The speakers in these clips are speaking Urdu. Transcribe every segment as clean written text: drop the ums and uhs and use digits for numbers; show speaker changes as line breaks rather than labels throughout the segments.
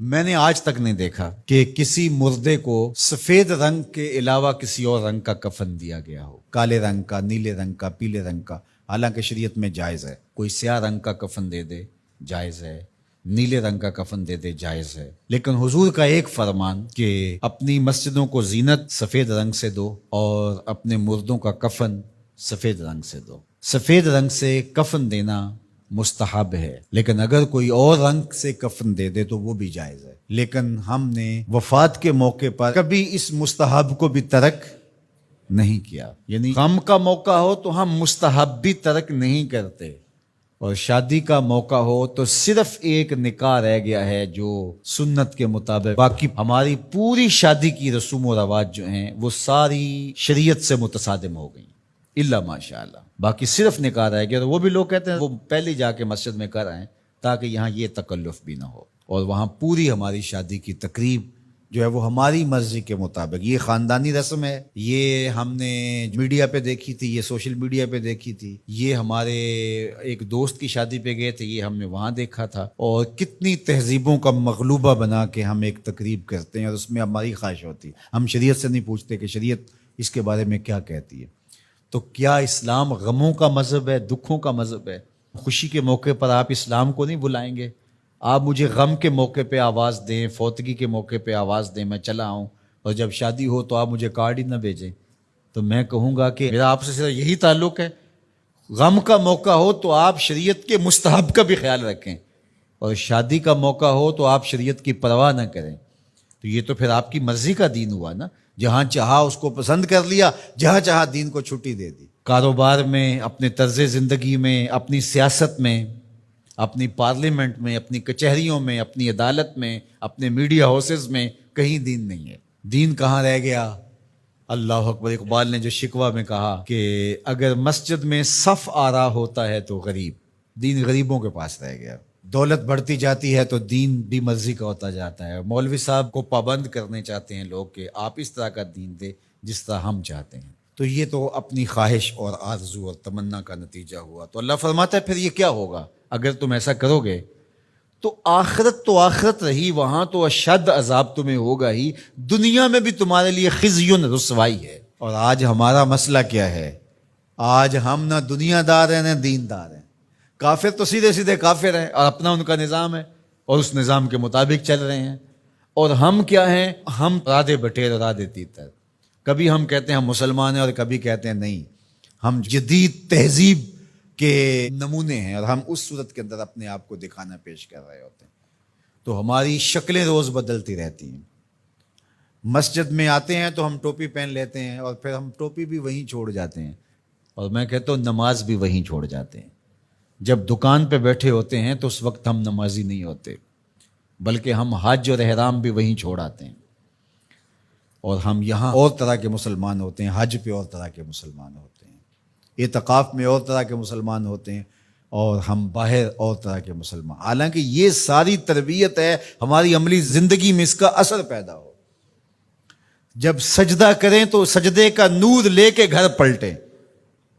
میں نے آج تک نہیں دیکھا کہ کسی مردے کو سفید رنگ کے علاوہ کسی اور رنگ کا کفن دیا گیا ہو، کالے رنگ کا، نیلے رنگ کا، پیلے رنگ کا۔ حالانکہ شریعت میں جائز ہے، کوئی سیاہ رنگ کا کفن دے دے جائز ہے، نیلے رنگ کا کفن دے دے جائز ہے، لیکن حضور کا ایک فرمان کہ اپنی مسجدوں کو زینت سفید رنگ سے دو اور اپنے مردوں کا کفن سفید رنگ سے دو۔ سفید رنگ سے کفن دینا مستحب ہے، لیکن اگر کوئی اور رنگ سے کفن دے دے تو وہ بھی جائز ہے۔ لیکن ہم نے وفات کے موقع پر کبھی اس مستحب کو بھی ترک نہیں کیا، یعنی غم کا موقع ہو تو ہم مستحب بھی ترک نہیں کرتے، اور شادی کا موقع ہو تو صرف ایک نکاح رہ گیا ہے جو سنت کے مطابق، باقی ہماری پوری شادی کی رسوم و رواج جو ہیں وہ ساری شریعت سے متصادم ہو گئی، الا ماشاء اللہ۔ باقی صرف نکاح رہ گیا، تو وہ بھی لوگ کہتے ہیں وہ پہلے جا کے مسجد میں کر آئیں تاکہ یہاں یہ تکلف بھی نہ ہو، اور وہاں پوری ہماری شادی کی تقریب جو ہے وہ ہماری مرضی کے مطابق۔ یہ خاندانی رسم ہے، یہ ہم نے میڈیا پہ دیکھی تھی، یہ سوشل میڈیا پہ دیکھی تھی، یہ ہمارے ایک دوست کی شادی پہ گئے تھے، یہ ہم نے وہاں دیکھا تھا، اور کتنی تہذیبوں کا مغلوبہ بنا کے ہم ایک تقریب کرتے ہیں اور اس میں ہماری خواہش ہوتی ہے۔ ہم شریعت سے نہیں پوچھتے کہ شریعت اس کے بارے میں کیا کہتی ہے۔ تو کیا اسلام غموں کا مذہب ہے، دکھوں کا مذہب ہے؟ خوشی کے موقع پر آپ اسلام کو نہیں بلائیں گے؟ آپ مجھے غم کے موقع پہ آواز دیں، فوتگی کے موقع پہ آواز دیں، میں چلا آؤں، اور جب شادی ہو تو آپ مجھے کارڈ ہی نہ بھیجیں، تو میں کہوں گا کہ میرا آپ سے صرف یہی تعلق ہے۔ غم کا موقع ہو تو آپ شریعت کے مستحب کا بھی خیال رکھیں، اور شادی کا موقع ہو تو آپ شریعت کی پرواہ نہ کریں۔ تو یہ تو پھر آپ کی مرضی کا دین ہوا نا، جہاں چاہا اس کو پسند کر لیا، جہاں چاہا دین کو چھٹی دے دی۔ کاروبار میں، اپنے طرز زندگی میں، اپنی سیاست میں، اپنی پارلیمنٹ میں، اپنی کچہریوں میں، اپنی عدالت میں، اپنے میڈیا ہاؤسز میں کہیں دین نہیں ہے۔ دین کہاں رہ گیا؟ اللہ اکبر۔ اقبال نے جو شکوہ میں کہا کہ اگر مسجد میں صف آ رہا ہوتا ہے تو غریب، دین غریبوں کے پاس رہ گیا۔ دولت بڑھتی جاتی ہے تو دین بھی مرضی کا ہوتا جاتا ہے۔ مولوی صاحب کو پابند کرنے چاہتے ہیں لوگ کہ آپ اس طرح کا دین دے جس طرح ہم چاہتے ہیں، تو یہ تو اپنی خواہش اور آرزو اور تمنا کا نتیجہ ہوا۔ تو اللہ فرماتا ہے پھر یہ کیا ہوگا اگر تم ایسا کرو گے تو آخرت رہی، وہاں تو اشد عذاب تمہیں ہوگا ہی، دنیا میں بھی تمہارے لیے خزی رسوائی ہے۔ اور آج ہمارا مسئلہ کیا ہے؟ آج ہم نہ دنیا دار ہیں نہ دین دار ہیں۔ کافر تو سیدھے سیدھے کافر ہیں اور اپنا ان کا نظام ہے اور اس نظام کے مطابق چل رہے ہیں، اور ہم کیا ہیں؟ ہم رادے بٹیر اور رادے تیتر۔ کبھی ہم کہتے ہیں ہم مسلمان ہیں اور کبھی کہتے ہیں نہیں، ہم جدید تہذیب کے نمونے ہیں، اور ہم اس صورت کے اندر اپنے آپ کو دکھانا پیش کر رہے ہوتے ہیں۔ تو ہماری شکلیں روز بدلتی رہتی ہیں۔ مسجد میں آتے ہیں تو ہم ٹوپی پہن لیتے ہیں، اور پھر ہم ٹوپی بھی وہیں چھوڑ جاتے ہیں، اور میں کہتا ہوں نماز بھی وہیں چھوڑ جاتے ہیں۔ جب دکان پہ بیٹھے ہوتے ہیں تو اس وقت ہم نمازی نہیں ہوتے، بلکہ ہم حج اور احرام بھی وہیں چھوڑ آتے ہیں، اور ہم یہاں اور طرح کے مسلمان ہوتے ہیں، حج پہ اور طرح کے مسلمان ہوتے ہیں، اعتکاف میں اور طرح کے مسلمان ہوتے ہیں، اور ہم باہر اور طرح کے مسلمان۔ حالانکہ یہ ساری تربیت ہے ہماری عملی زندگی میں اس کا اثر پیدا ہو۔ جب سجدہ کریں تو سجدے کا نور لے کے گھر پلٹیں،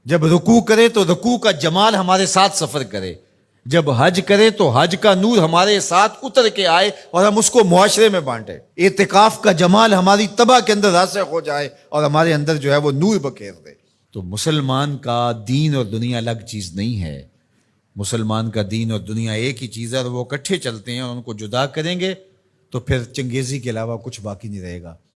جب رکوع کرے تو رکوع کا جمال ہمارے ساتھ سفر کرے، جب حج کرے تو حج کا نور ہمارے ساتھ اتر کے آئے اور ہم اس کو معاشرے میں بانٹیں، اعتکاف کا جمال ہماری طبع کے اندر راسخ ہو جائے اور ہمارے اندر جو ہے وہ نور بکھیر دے۔ تو مسلمان کا دین اور دنیا الگ چیز نہیں ہے، مسلمان کا دین اور دنیا ایک ہی چیز ہے، اور وہ اکٹھے چلتے ہیں، اور ان کو جدا کریں گے تو پھر چنگیزی کے علاوہ کچھ باقی نہیں رہے گا۔